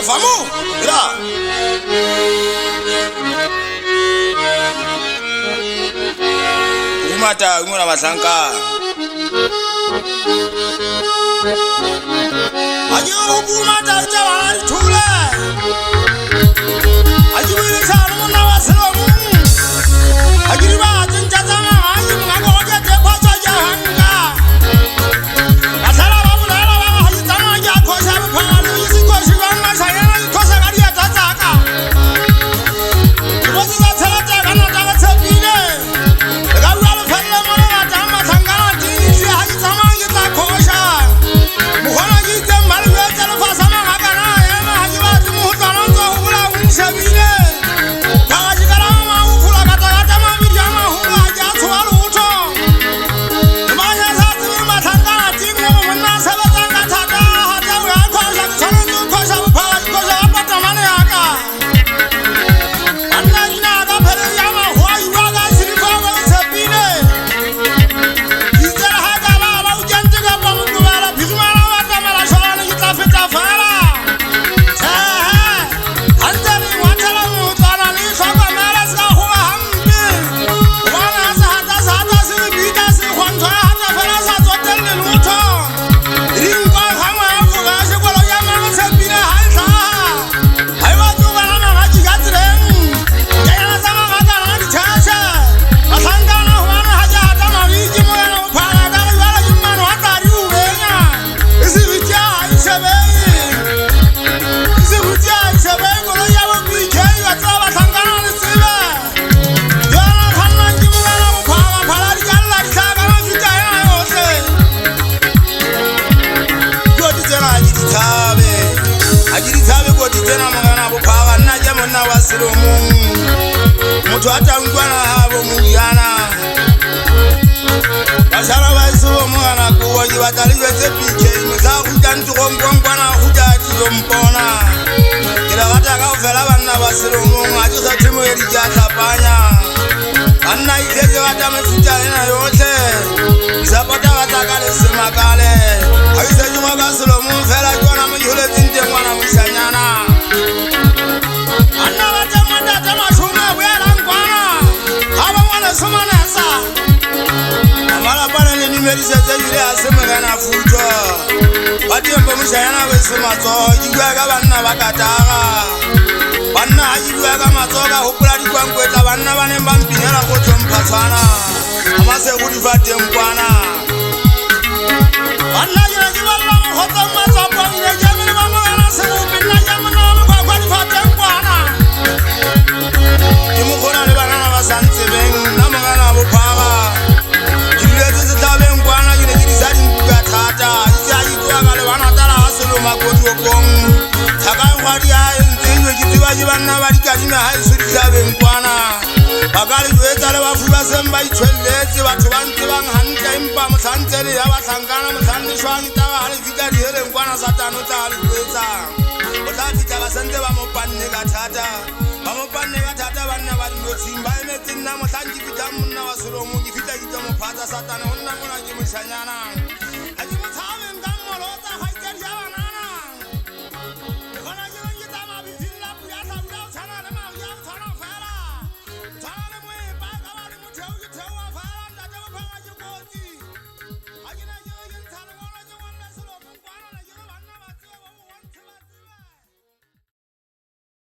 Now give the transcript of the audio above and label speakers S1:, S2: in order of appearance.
S1: Vamos, mira. Umata ngona basanga. Ayo umata jawa thule. Ajibile sana na waselo. Ajiriba jinja zama ayi ngako oje te phosa jahanga. Asala babu la la ayi zama ja khosa phalo yisiko shibanga sayana khosa kali ataka. Ibozi za tsela tsaka na taba tsepile. Ekabula phela mona tama thangana tisi ayi zama yita khosa. Mukhona yite mali wetsa lo fasa mangaka na yana ayi ba muhutana nzo ubula unshabile. Mutu atangwana habo muyana Basara baso mwana kuwa jibataliwe zepike Musa kujantu kongwana kujati yompona Kila wataka ufela wana basirumu Ajusa timu erijata panya Anna ikeze wata mefuja ina yote Isapota wataka lesima kale Ayuse juma basirumu Fela jwana mjule zinte mwana msanyana Anna wata mwanda tama shume wera ngwana Haba mwana sumanasa Amala pana ni nimerise zeyure aseme gana fujo Watembo mshayana wesumazo Jigwega banna bakataga Banna ajigwega mazoga Hupula dikwangweta banna banemba mpinyala koto mpaswana Amase kulifate mkwana Banna jina jibala mkoto mazopo Mrejemini mamugana semupi Najamuna mkwa kwa nifate mkwana Imukona ni banana basanti bengu Namugana bupaga Jibulezi zitabe mkwana Jine jirisari mkuga tata Isi ajikuwa kale wanatala hasulu makotu okongu Taka mkwadi ya nzinjwe Jitiwa jibanna barikajime haisuri zabe mkwana Bakali juetale wafuga semba ichwelezi Watu banti banghanja impa Musanteli ya watangana Musani shwangi tawa halifika dihere mkwana Satanu ta halifweza Otafika basente bamopane gatata Bamopane gatata banna barimotsimba Emetina mutanji vijamu na wasulomu Gifita gita mupata satana Unna muna jimusanyana